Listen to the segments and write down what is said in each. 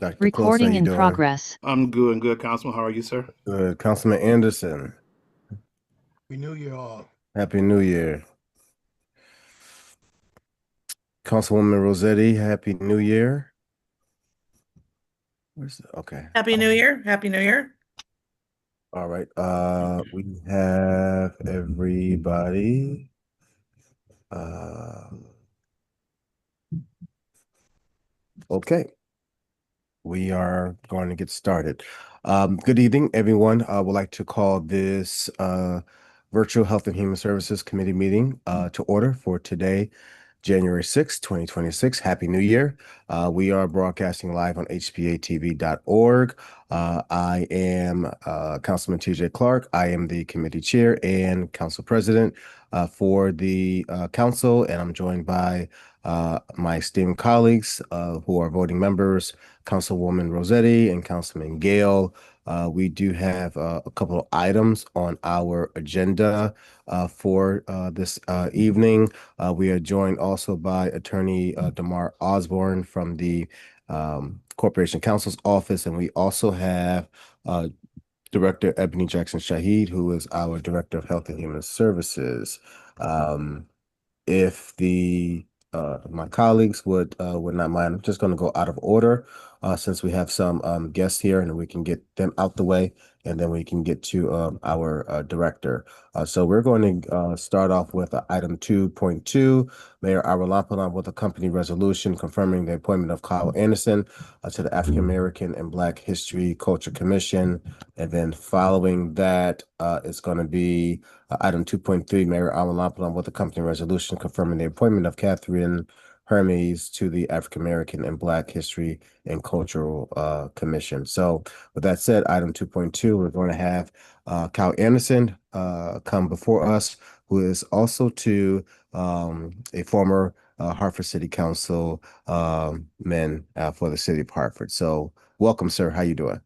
Dr. Close, how Recording you in doing? progress. I'm good and good, Councilman. How are you, sir? Good. Councilman Anderson, We knew you all. Happy New Year. Councilwoman Rossetti, Happy New Year. Okay. Happy New Year. Happy New Year. All right. We have everybody. Uh, okay. We are going to get started. Good evening, everyone. I would like to call this Virtual Health and Human Services Committee meeting to order for today, January 6th, 2026. Happy New Year. We are broadcasting live on HPA-TV.org. I am Councilman TJ Clark. I am the committee chair and council president for the council, and I'm joined by my esteemed colleagues who are voting members, Councilwoman Rossetti and Councilman Gale. We do have a couple of items on our agenda for this evening. We are joined also by Attorney Damar Osborne from the Corporation Counsel's Office, and we also have Director Ebony Jackson Shahid, who is our Director of Health and Human Services. If the my colleagues would not mind, I'm just going to go out of order since we have some guests here, and we can get them out the way, and then we can get to our director. So we're going to start off with item 2.2, Mayor Awolapalam with a company resolution confirming the appointment of Kyle Anderson to the African American and Black History Culture Commission, and then following that, it's going to be item 2.3, Mayor Awolapalam with a company resolution confirming the appointment of Catherine Hermes to the African American and Black History and Cultural Commission. So with that said, item 2.2, we're going to have Kyle Anderson come before us, who is also a former Hartford City Council man for the city of Hartford. So welcome, sir. How you doing?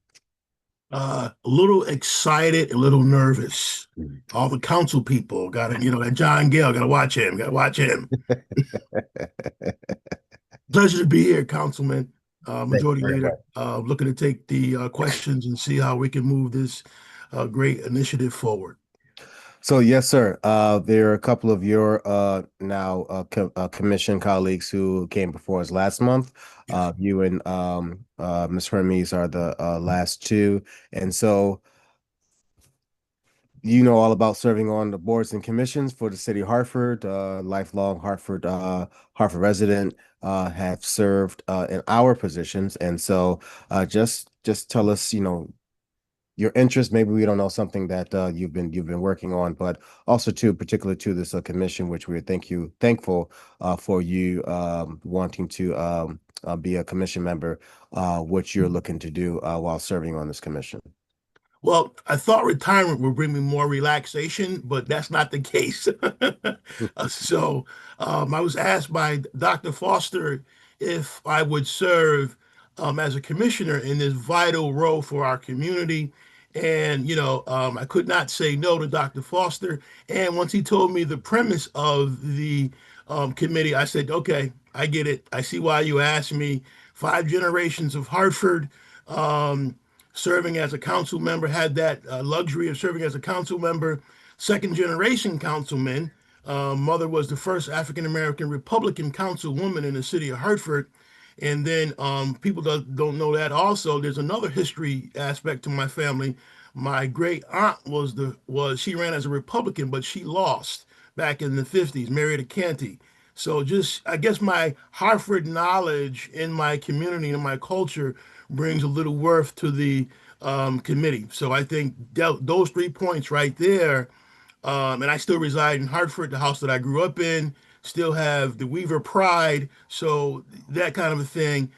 A little excited, a little nervous. All the council people got to, that John Gale, got to watch him, got to watch him. Pleasure to be here, Councilman, Thank you Majority very much. Leader. Looking to take the questions and see how we can move this great initiative forward. So yes, sir. There are a couple of your now commission colleagues who came before us last month. Yes. You and Ms. Hermes are the last two, and so you know all about serving on the boards and commissions for the city of Hartford. Lifelong Hartford resident, have served in our positions, and so just tell us, your interest. Maybe we don't know something that you've been working on, but also too, particularly to this commission, which we're thankful for you wanting to be a commission member, what you're looking to do while serving on this commission. Well, I thought retirement would bring me more relaxation, but that's not the case. I was asked by Dr. Foster if I would serve as a commissioner in this vital role for our community. And, I could not say no to Dr. Foster. And once he told me the premise of the committee, I said, okay, I get it. I see why you asked me. 5 generations of Hartford. Serving as a council member, had that luxury of serving as a council member, second generation councilman. Mother was the first African American Republican councilwoman in the city of Hartford. And then people don't know that also. There's another history aspect to my family. My great aunt she ran as a Republican, but she lost back in the 50s, married a Canty. So just I guess my Hartford knowledge in my community and my culture brings a little worth to the committee. So I think those 3 points right there, and I still reside in Hartford, the house that I grew up in, still have the Weaver pride. So that kind of a thing.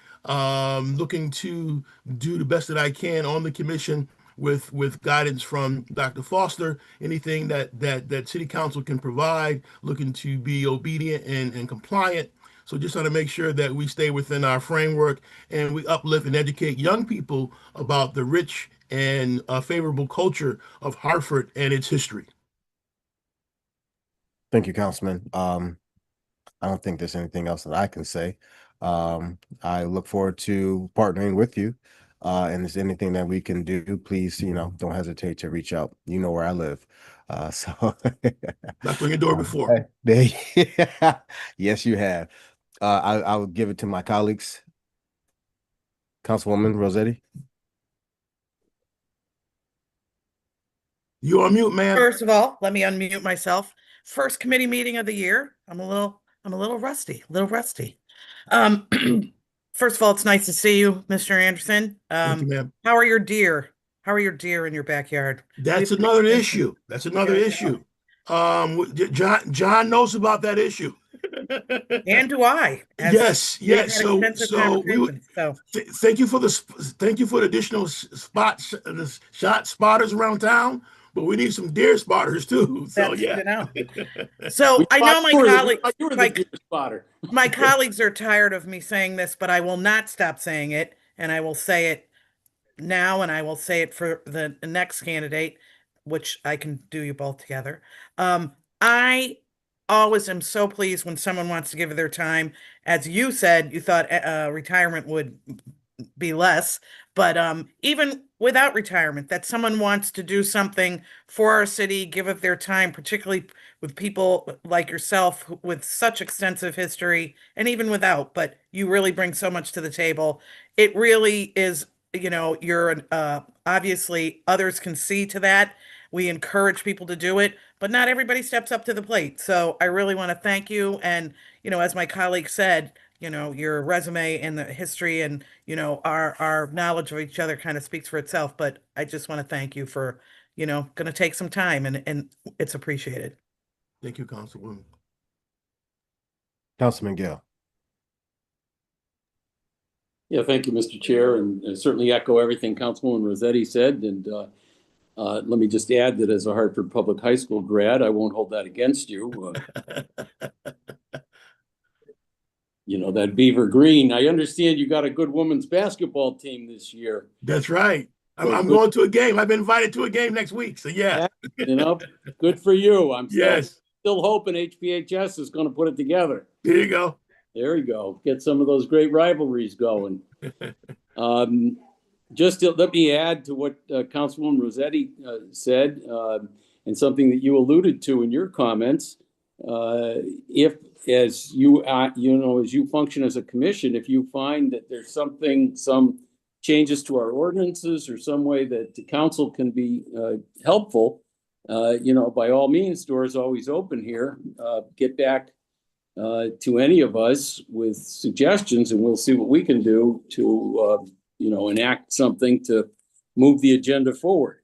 Looking to do the best that I can on the commission with guidance from Dr. Foster. Anything that City Council can provide, looking to be obedient and compliant. So just trying to make sure that we stay within our framework and we uplift and educate young people about the rich and favorable culture of Hartford and its history. Thank you, Councilman. I don't think there's anything else that I can say. I look forward to partnering with you. And if there's anything that we can do, please, don't hesitate to reach out. You know where I live. So Knocked on your door before. yes, you have. I'll give it to my colleagues. Councilwoman Rossetti. You on mute, ma'am. First of all, let me unmute myself. First committee meeting of the year. I'm a little rusty. Um, first of all, it's nice to see you, Mr. Anderson. Thank you, ma'am. How are your deer? How are your deer in your backyard? That's another issue. That's another issue. John knows about that issue. And do I? Yes, We've yes. had extensive conversations. So Thank you for the additional the shot spotters around town, but we need some deer spotters too. So that's yeah. good to know. So I know my colleagues, You were the deer spotter. my colleagues are tired of me saying this, but I will not stop saying it, and I will say it now, and I will say it for the next candidate, which I can do you both together. I always am so pleased when someone wants to give their time. As you said, you thought retirement would be less, but even without retirement, that someone wants to do something for our city, give of their time, particularly with people like yourself with such extensive history, and even without, but you really bring so much to the table. It really is, you're obviously others can see to that. We encourage people to do it, but not everybody steps up to the plate. So I really want to thank you. And, as my colleague said, your resume and the history and, our knowledge of each other kind of speaks for itself. But I just want to thank you for, going to take some time and it's appreciated. Thank you, Councilwoman. Councilman Gill. Yeah, thank you, Mr. Chair, and certainly echo everything Councilwoman Rossetti said. And let me just add that as a Hartford Public High School grad, I won't hold that against you. That Beaver Green. I understand you got a good women's basketball team this year. That's right. I'm going to a game. I've been invited to a game next week. So yeah. Good for you. I'm Yes. still hoping HPA-TV is going to put it together. There you go. There you go. Get some of those great rivalries going. Just let me add to what Councilwoman Rossetti said, and something that you alluded to in your comments. If, as you function as a commission, if you find that there's some changes to our ordinances or some way that the council can be helpful, by all means, doors always open here. Get back to any of us with suggestions, and we'll see what we can do to enact something to move the agenda forward.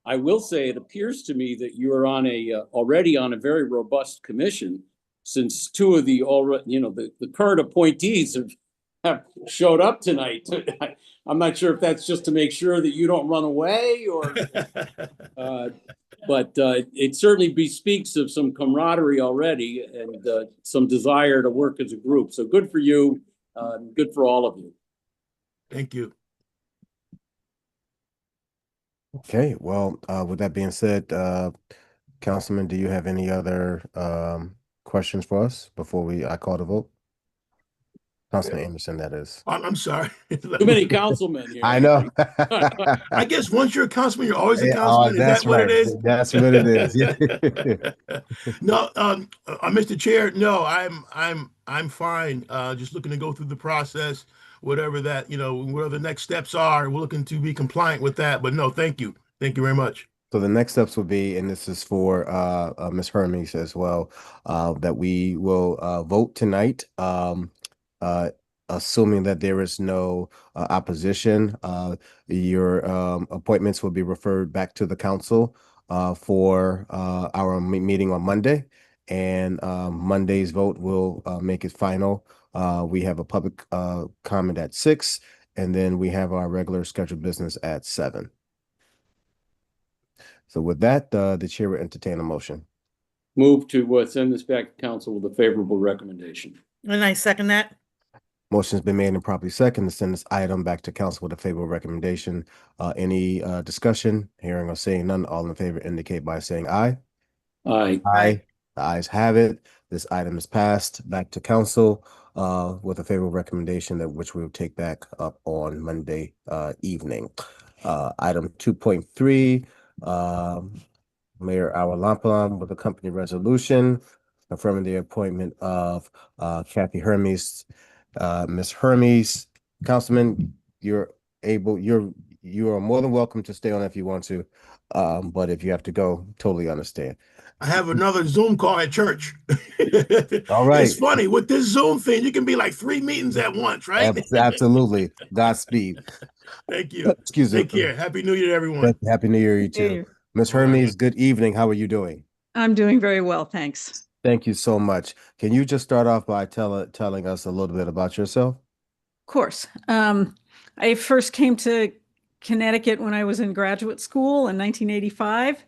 I will say it appears to me that you're already on a very robust commission, since two of the current appointees have showed up tonight. I'm not sure if that's just to make sure that you don't run away, or but it certainly bespeaks of some camaraderie already and some desire to work as a group. So good for you. Good for all of you. Thank you. Okay, well, with that being said, Councilman, do you have any other questions for us before I call the vote? Councilman Anderson, that is. I'm sorry. Too many councilmen here. I know. I guess once you're a councilman, you're always a councilman. Is that what it is? That's what it is. Yeah. No, Mr. Chair, no, I'm fine. Just looking to go through the process, whatever the next steps are. We're looking to be compliant with that. But no, thank you. Thank you very much. So the next steps will be, and this is for Ms. Hermes as well, that we will vote tonight. Assuming that there is no opposition, your appointments will be referred back to the council for our meeting on Monday, and Monday's vote will make it final. We have a public comment at 6, and then we have our regular scheduled business at 7. So with that, the chair will entertain a motion. Move to send this back to council with a favorable recommendation. And I second that. Motion's been made and properly second to send this item back to council with a favorable recommendation. Any discussion? Hearing or seeing none, all in favor indicate by saying aye. Aye. Aye. The ayes have it. This item is passed back to council with a favorable recommendation that which we will take back up on Monday evening. Item 2.3, Mayor Awalampam with a company resolution affirming the appointment of Kathy Hermes. Ms. Hermes, Councilman, you are more than welcome to stay on if you want to. But if you have to go, totally understand. I have another Zoom call at church. All right. It's funny with this Zoom thing, you can be like 3 meetings at once, right? Absolutely. Godspeed. Thank you. Excuse me. Take care. Happy New Year to everyone. Happy New Year, you too. Hey, Ms. Bye. Hermes, good evening. How are you doing? I'm doing very well, thanks. Thank you so much. Can you just start off by telling us a little bit about yourself? Of course. I first came to Connecticut when I was in graduate school in 1985.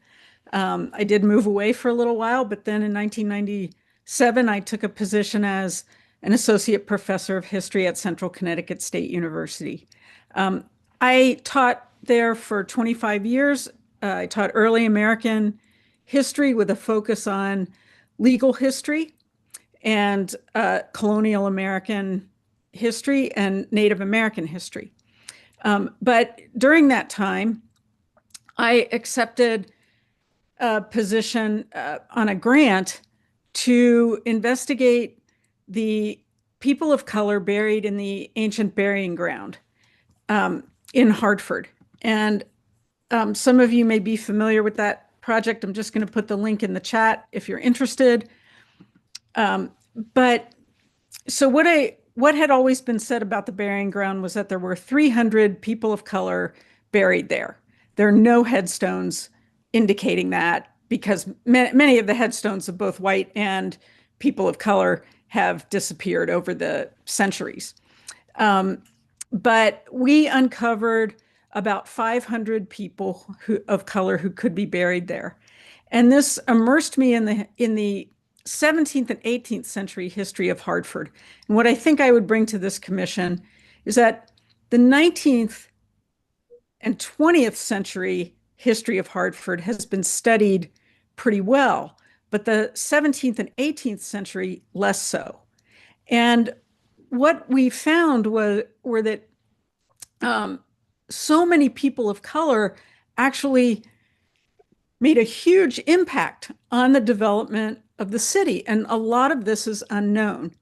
I did move away for a little while, but then in 1997, I took a position as an associate professor of history at Central Connecticut State University. I taught there for 25 years. I taught early American history with a focus on legal history and colonial American history and Native American history. But during that time, I accepted a position on a grant to investigate the people of color buried in the ancient burying ground in Hartford. And some of you may be familiar with that project. I'm just going to put the link in the chat if you're interested. But so what had always been said about the burying ground was that there were 300 people of color buried there. There are no headstones indicating that because many of the headstones of both white and people of color have disappeared over the centuries. But we uncovered about 500 people of color who could be buried there. And this immersed me in the 17th and 18th century history of Hartford. And what I think I would bring to this commission is that the 19th and 20th century history of Hartford has been studied pretty well, but the 17th and 18th century less so. And what we found were that so many people of color actually made a impact impact on the development of the city. And a lot of this is unknown.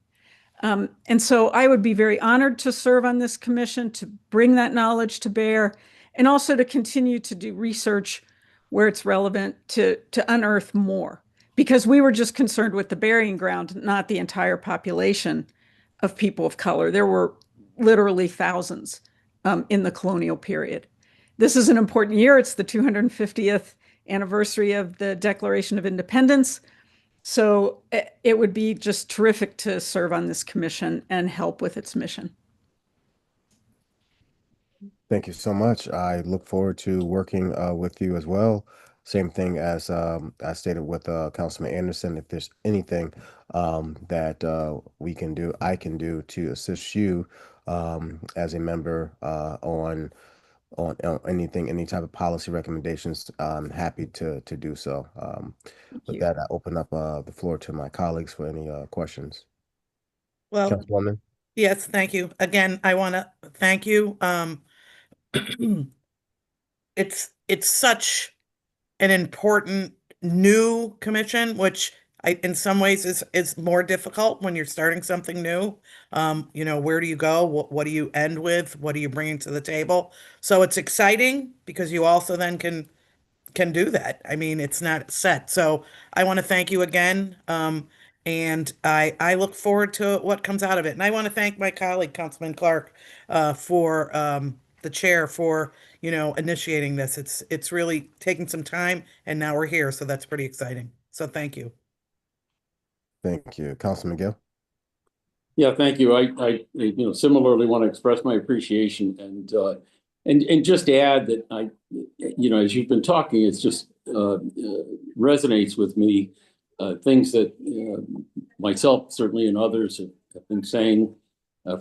And so I would be very honored to serve on this commission, to bring that knowledge to bear, and also to continue to do research where it's relevant to unearth more. Because we were just concerned with the burying ground, not the entire population of people of color. There were literally thousands in the colonial period. This is an important year. It's the 250th anniversary of the Declaration of Independence. So it would be just terrific to serve on this commission and help with its mission. Thank you so much. I look forward to working with you as well. Same thing as I stated with Councilman Anderson. If there's anything that we can do, I can do to assist you as a member on anything, any type of policy recommendations, I'm happy to do so. With that, I open up the floor to my colleagues for any questions. Well, Councilwoman? yes, thank you. Again, I want to thank you. It's such an important new commission, which in some ways is more difficult when you're starting something new. You know, where do you go? What do you end with? What are you bringing to the table? So it's exciting because you also then can do that. I mean, it's not set. So I want to thank you again. And I look forward to what comes out of it. And I want to thank my colleague, Councilman Clark, for the chair for, you know, initiating this. It's really taking some time, and now we're here. So that's pretty exciting. So thank you. Thank you. Councilman Gill? Yeah, thank you. I similarly want to express my appreciation and just add that as you've been talking, it's just resonates with me, things that myself certainly and others have been saying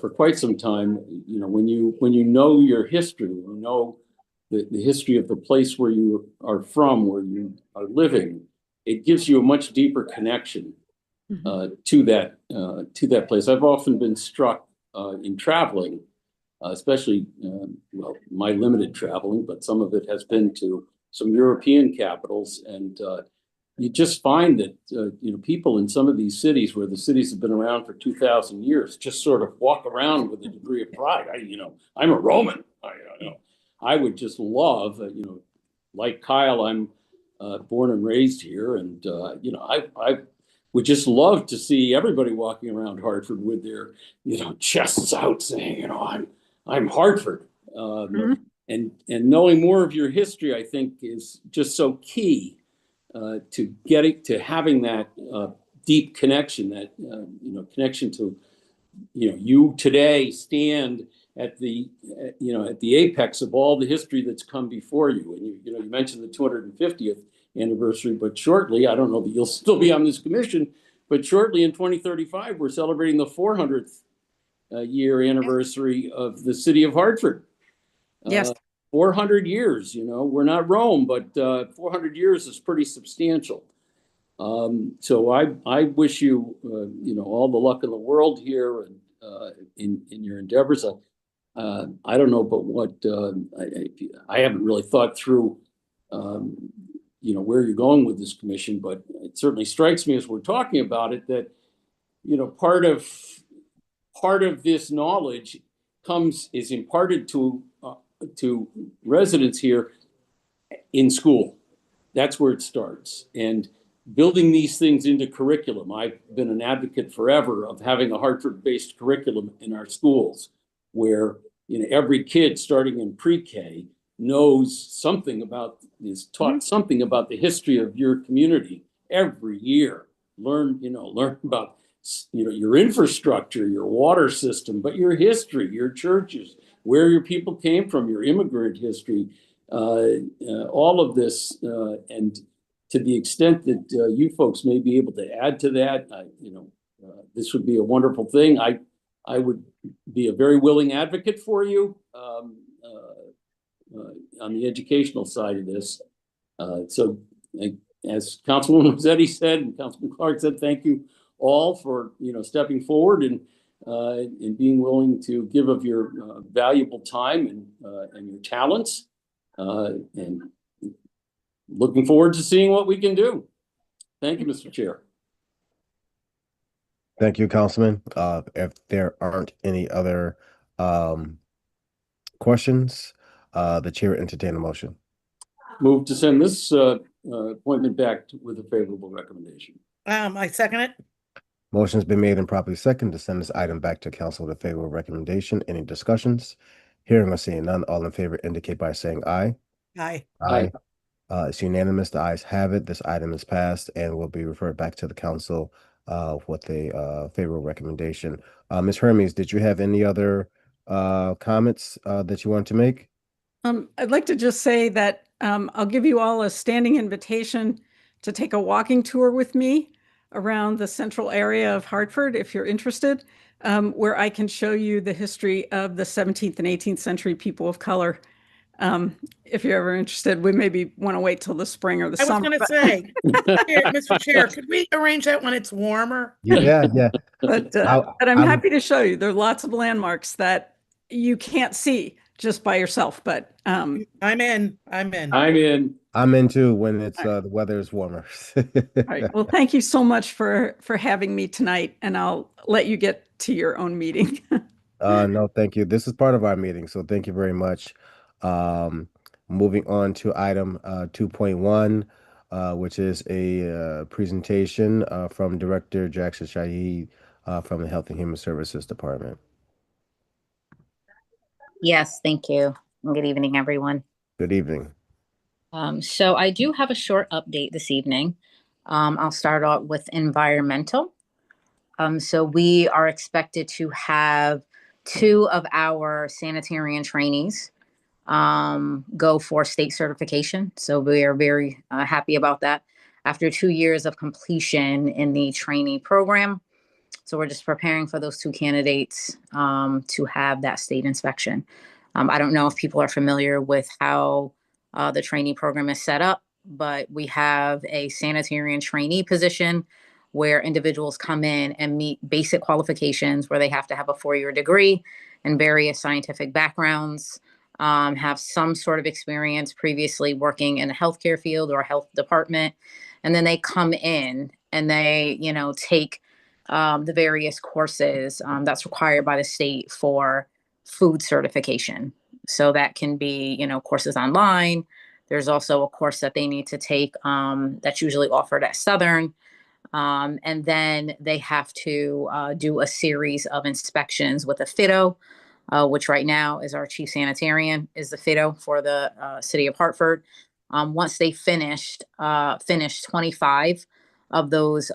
for quite some time. You know, when you know your history, you know the history of the place where you are from, where you are living, it gives you a much deeper connection to that place. I've often been struck in traveling, especially well, my limited traveling, but some of it has been to some European capitals, and you just find that people in some of these cities where the cities have been around for 2,000 years just sort of walk around with a degree of pride. I'm a Roman. I would just love, like Kyle, I'm born and raised here, and I would just love to see everybody walking around Hartford with their chests out, saying, I'm Hartford. And knowing more of your history, I think, is just so key to having that deep connection, that connection to you today stand at the apex of all the history that's come before you. And you mentioned the 250th anniversary, but shortly, I don't know that you'll still be on this commission, but shortly in 2035, we're celebrating the 400th year anniversary of the city of Hartford. Yes. 400 years, we're not Rome, but 400 years is pretty substantial. So I wish you, all the luck in the world here and in your endeavors. I don't know, but what I haven't really thought through, where you're going with this commission, but it certainly strikes me as we're talking about it that, part of this knowledge is imparted to residents here in school. That's where it starts. And building these things into curriculum. I've been an advocate forever of having a Hartford-based curriculum in our schools where every kid starting in pre-K knows something about, is taught something about the history of your community every year. Learn about your infrastructure, your water system, but your history, your churches, where your people came from, your immigrant history, all of this, and to the extent that you folks may be able to add to that, this would be a wonderful thing. I would be a very willing advocate for you on the educational side of this. So, as Councilwoman Rossetti said, and Councilman Clark said, thank you all for stepping forward and being willing to give of your valuable time and your talents, and looking forward to seeing what we can do. Thank you, Mr. Chair. Thank you, Councilman. If there aren't any other questions, the chair will entertain a motion. Move to send this appointment back with a favorable recommendation. I second it. Motion's been made and properly second to send this item back to council with a favorable recommendation. Any discussions? Hearing or seeing none, all in favor indicate by saying aye. Aye. Aye. It's unanimous. The ayes have it. This item is passed and will be referred back to the council with a favorable recommendation. Ms. Hermes, did you have any other comments that you want to make? I'd like to just say that I'll give you all a standing invitation to take a walking tour with me around the central area of Hartford, if you're interested, where I can show you the history of the 17th and 18th century people of color. If you're ever interested, we maybe want to wait till the spring or the summer. I was going to say, Mr. Chair, could we arrange that when it's warmer? Yeah. But I'm happy to show you. There are lots of landmarks that you can't see just by yourself, but I'm in. I'm in too when it's the weather is warmer. All right. Well, thank you so much for having me tonight, and I'll let you get to your own meeting. No, thank you. This is part of our meeting, so thank you very much. Moving on to item 2.1, which is a presentation from Director Jackson Shaheed from the Health and Human Services Department. Yes, thank you. Good evening, everyone. Good evening. So I do have a short update this evening. I'll start out with environmental. So we are expected to have 2 of our sanitarian trainees go for state certification. So we are very happy about that after 2 years of completion in the trainee program. So we're just preparing for those 2 candidates to have that state inspection. I don't know if people are familiar with how the trainee program is set up, but we have a sanitarian trainee position where individuals come in and meet basic qualifications where they have to have a 4-year degree and various scientific backgrounds, have some sort of experience previously working in a healthcare field or a health department. And then they come in and they, take the various courses that's required by the state for food certification. So that can be, courses online. There's also a course that they need to take that's usually offered at Southern. And then they have to do a series of inspections with a FIDO, which right now is our chief sanitarian, is the FIDO for the city of Hartford. Once they finished 25 of those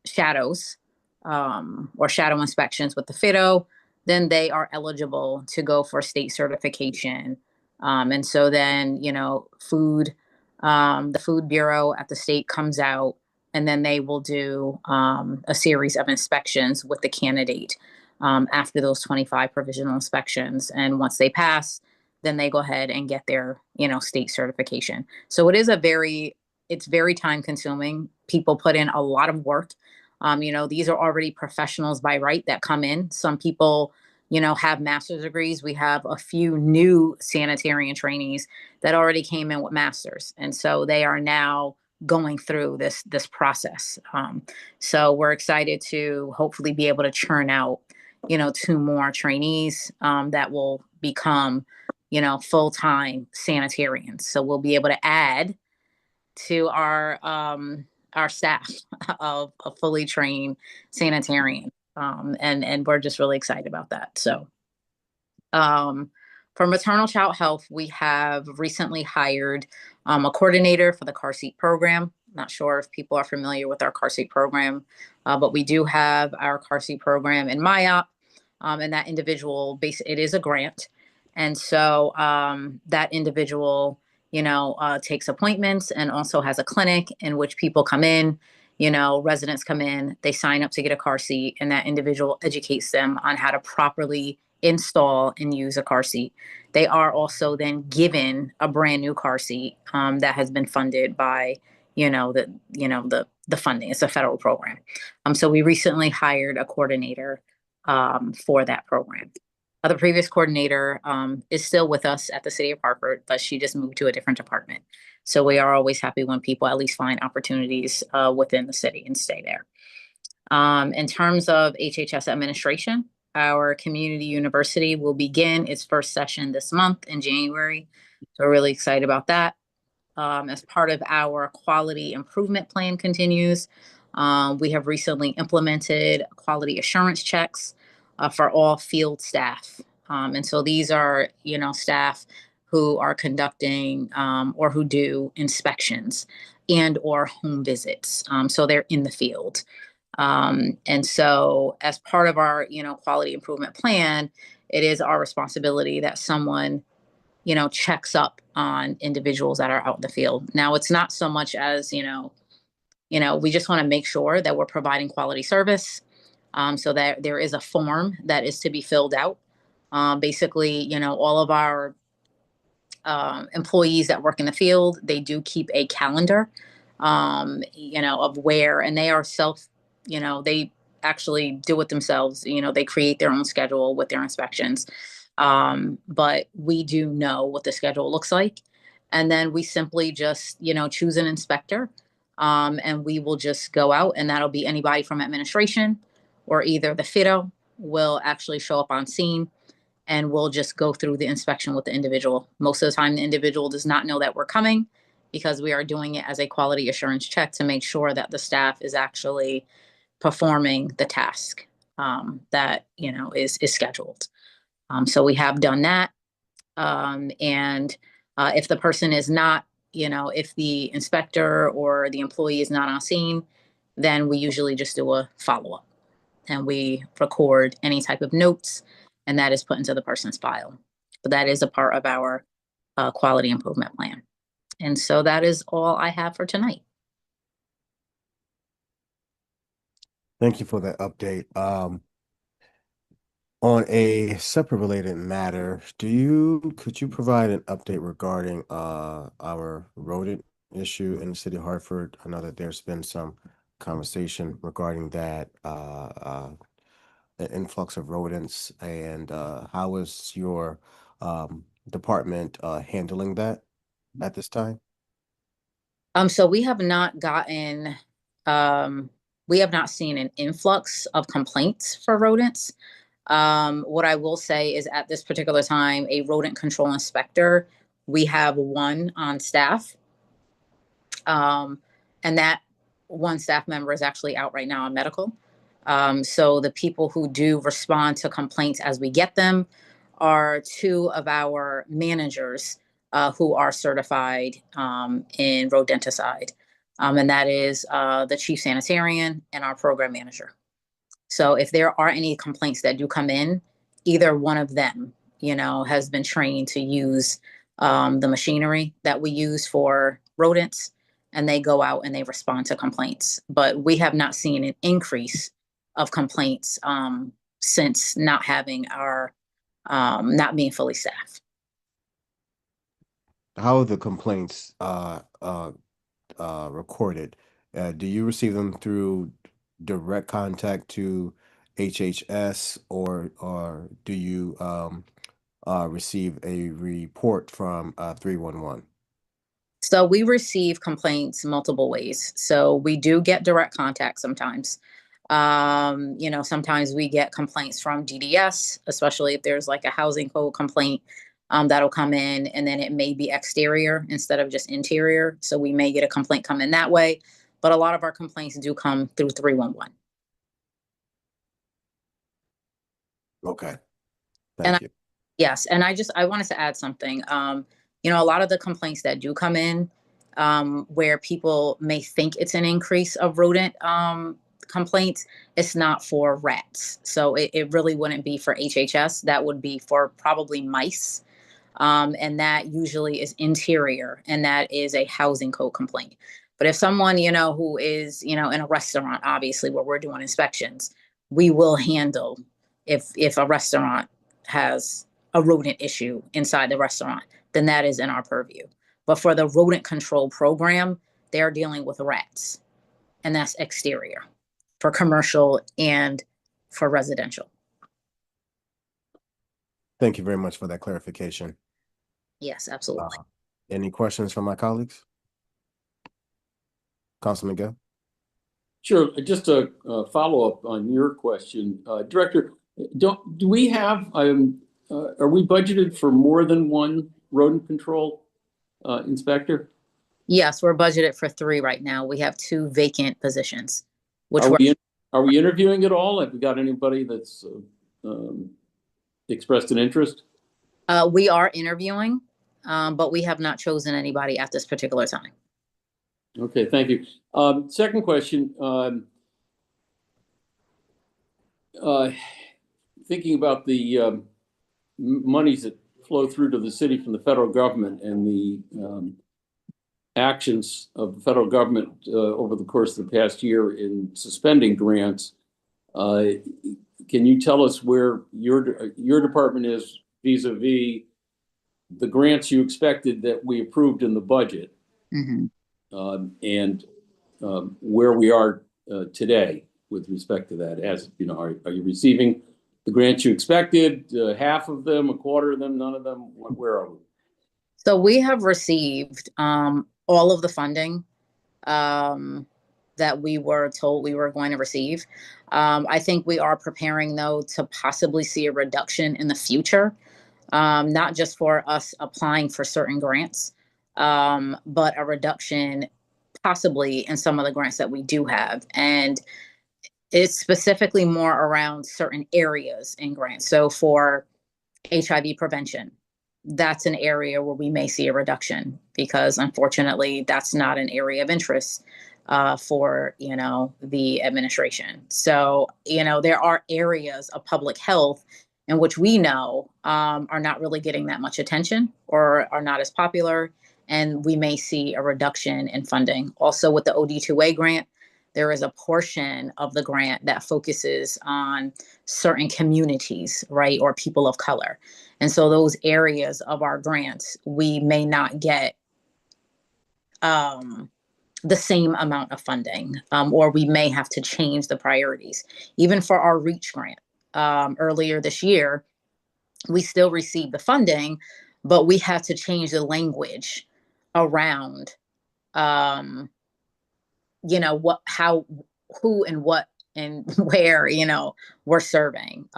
shadows or shadow inspections with the FIDO, then they are eligible to go for state certification. And so then, the Food Bureau at the state comes out, and then they will do a series of inspections with the candidate after those 25 provisional inspections. And once they pass, then they go ahead and get their, state certification. So it's very time consuming. People put in a lot of work. These are already professionals by right that come in. Some people, have master's degrees. We have a few new sanitarian trainees that already came in with masters. And so they are now going through this process. So we're excited to hopefully be able to churn out, 2 more trainees that will become, full-time sanitarians. So we'll be able to add to our staff of a fully trained sanitarian. And we're just really excited about that. So for maternal child health, we have recently hired a coordinator for the car seat program. Not sure if people are familiar with our car seat program, but we do have our car seat program in MyOp, and that individual, it is a grant. And so that individual, takes appointments and also has a clinic in which people come in, residents come in, they sign up to get a car seat, and that individual educates them on how to properly install and use a car seat. They are also then given a brand new car seat that has been funded by, the funding. It's a federal program. So we recently hired a coordinator for that program. The previous coordinator is still with us at the city of Hartford, but she just moved to a different department. So we are always happy when people at least find opportunities within the city and stay there. In terms of HHS administration, our community university will begin its first session this month in January. So we're really excited about that. As part of our quality improvement plan continues, we have recently implemented quality assurance checks for all field staff. And so these are, staff who are conducting or who do inspections and or home visits. So they're in the field. And so as part of our, quality improvement plan, it is our responsibility that someone, checks up on individuals that are out in the field. Now, it's not so much as, we just want to make sure that we're providing quality service. So that there is a form that is to be filled out. Basically, all of our employees that work in the field, they do keep a calendar, of where, and they are they actually do it themselves. They create their own schedule with their inspections. But we do know what the schedule looks like. And then we simply just, choose an inspector. And we will just go out, and that'll be anybody from administration, or either the FIDO will actually show up on scene, and we'll just go through the inspection with the individual. Most of the time, the individual does not know that we're coming, because we are doing it as a quality assurance check to make sure that the staff is actually performing the task that, is scheduled. So we have done that. And if the person is not, if the inspector or the employee is not on scene, then we usually just do a follow-up, and we record any type of notes, and that is put into the person's file. But that is a part of our quality improvement plan. And so that is all I have for tonight. Thank you for that update. On a separate related matter, could you provide an update regarding our rodent issue in the city of Hartford? I know that there's been some conversation regarding that influx of rodents, and how is your department handling that at this time? So we have not gotten, we have not seen an influx of complaints for rodents. What I will say is at this particular time, a rodent control inspector, we have one on staff. And that one staff member is actually out right now on medical. So the people who do respond to complaints as we get them are two of our managers who are certified in rodenticide. And that is the chief sanitarian and our program manager. So if there are any complaints that do come in, either one of them, has been trained to use the machinery that we use for rodents, and they go out and they respond to complaints. But we have not seen an increase of complaints since not having our not being fully staffed. How are the complaints recorded? Do you receive them through direct contact to HHS, or do you receive a report from 311? So we receive complaints multiple ways. So we do get direct contact sometimes. Sometimes we get complaints from DDS, especially if there's like a housing code complaint that'll come in, and then it may be exterior instead of just interior. So we may get a complaint come in that way. But a lot of our complaints do come through 311. Okay, And thank you. Yes, and I wanted to add something. A lot of the complaints that do come in, where people may think it's an increase of rodent complaints, it's not for rats. So it really wouldn't be for HHS. That would be for probably mice. And that usually is interior, and that is a housing code complaint. But if someone, who is, in a restaurant, obviously where we're doing inspections, we will handle if a restaurant has a rodent issue inside the restaurant, then that is in our purview. But for the rodent control program, they're dealing with rats, and that's exterior for commercial and for residential. Thank you very much for that clarification. Yes, absolutely. Any questions from my colleagues? Councilman Gill? Sure. Just a follow-up on your question, Director. Do we have? Are we budgeted for more than one rodent control inspector? Yes, we're budgeted for 3 right now. We have 2 vacant positions, which Are we interviewing at all? Have we got anybody that's expressed an interest? we are interviewing, but we have not chosen anybody at this particular time. Okay, thank you. Second question. Thinking about the monies that flow through to the city from the federal government and the actions of the federal government over the course of the past year in suspending grants, can you tell us where your department is vis-a-vis the grants you expected that we approved in the budget? Mm-hmm. And where we are today with respect to that? As you know, are you receiving the grants you expected? Half of them, a quarter of them, none of them? Where are we? So we have received all of the funding that we were told we were going to receive. I think we are preparing, though, to possibly see a reduction in the future, not just for us applying for certain grants, but a reduction possibly in some of the grants that we do have. And it's specifically more around certain areas in grants. So for HIV prevention, that's an area where we may see a reduction because unfortunately that's not an area of interest for the administration. So there are areas of public health in which we know are not really getting that much attention or are not as popular, and we may see a reduction in funding. Also with the OD2A grant, there is a portion of the grant that focuses on certain communities, right, or people of color. And so those areas of our grants, we may not get the same amount of funding, or we may have to change the priorities. Even for our REACH grant, earlier this year, we still received the funding, but we had to change the language around, who and what and where, we're serving.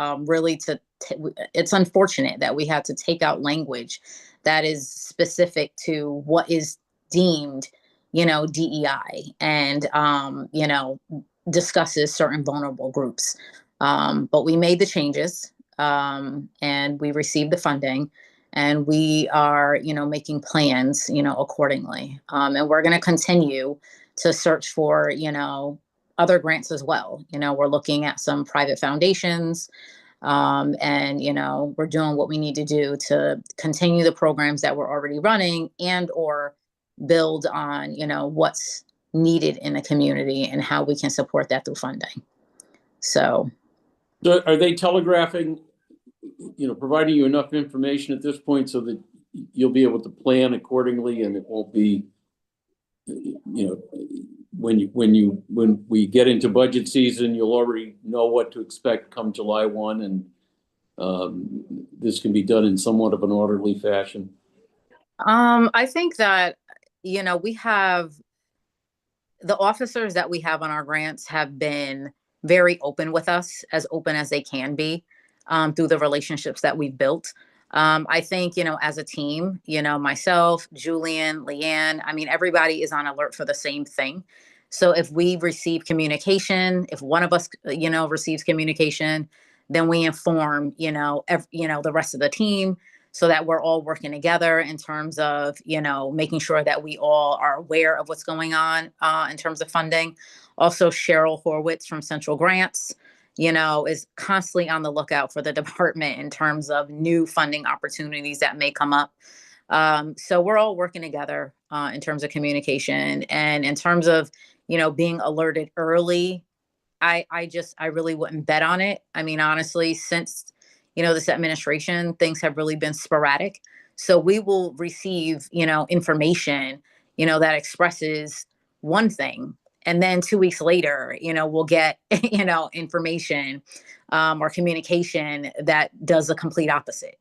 It's unfortunate that we had to take out language that is specific to what is deemed, DEI, and, discusses certain vulnerable groups. But we made the changes, and we received the funding, and we are, making plans, accordingly. And we're going to continue to search for, other grants as well. We're looking at some private foundations, and, we're doing what we need to do to continue the programs that we're already running and or build on, what's needed in the community and how we can support that through funding. So are they telegraphing, providing you enough information at this point so that you'll be able to plan accordingly, and it won't be, when we get into budget season, you'll already know what to expect come July 1, and this can be done in somewhat of an orderly fashion? I think that, we have the officers that we have on our grants have been very open with us, as open as they can be, through the relationships that we've built. I think, as a team, myself, Julian, Leanne, everybody is on alert for the same thing. So if we receive communication, if one of us, receives communication, then we inform, the rest of the team, so that we're all working together in terms of, making sure that we all are aware of what's going on, in terms of funding. Also, Cheryl Horwitz from Central Grants, is constantly on the lookout for the department in terms of new funding opportunities that may come up. So we're all working together, in terms of communication, and in terms of, being alerted early. I really wouldn't bet on it. Honestly, since, this administration, things have really been sporadic. So we will receive, information, that expresses one thing. And then 2 weeks later, we'll get, information, or communication that does the complete opposite.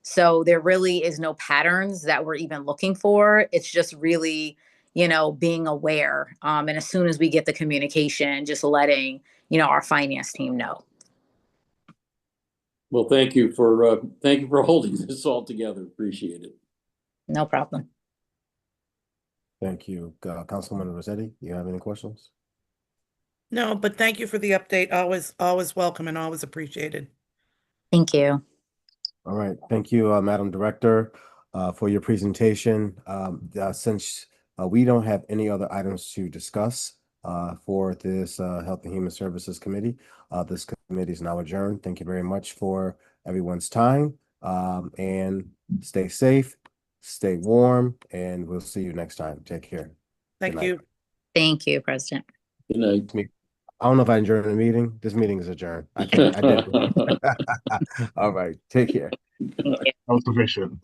So there really is no patterns that we're even looking for. It's just really, being aware. And as soon as we get the communication, just letting, our finance team know. Well, thank you for holding this all together. Appreciate it. No problem. Thank you. Councilwoman Rossetti, you have any questions? No, but thank you for the update. Always welcome and always appreciated. Thank you. All right. Thank you, Madam Director, for your presentation. Since we don't have any other items to discuss for this Health and Human Services Committee, this committee is now adjourned. Thank you very much for everyone's time, and stay safe, stay warm, and we'll see you next time. Take care. Thank you. Thank you, President. Good night. I don't know if I adjourned the meeting. This meeting is adjourned. I can't. I did. All right. Take care. That was sufficient.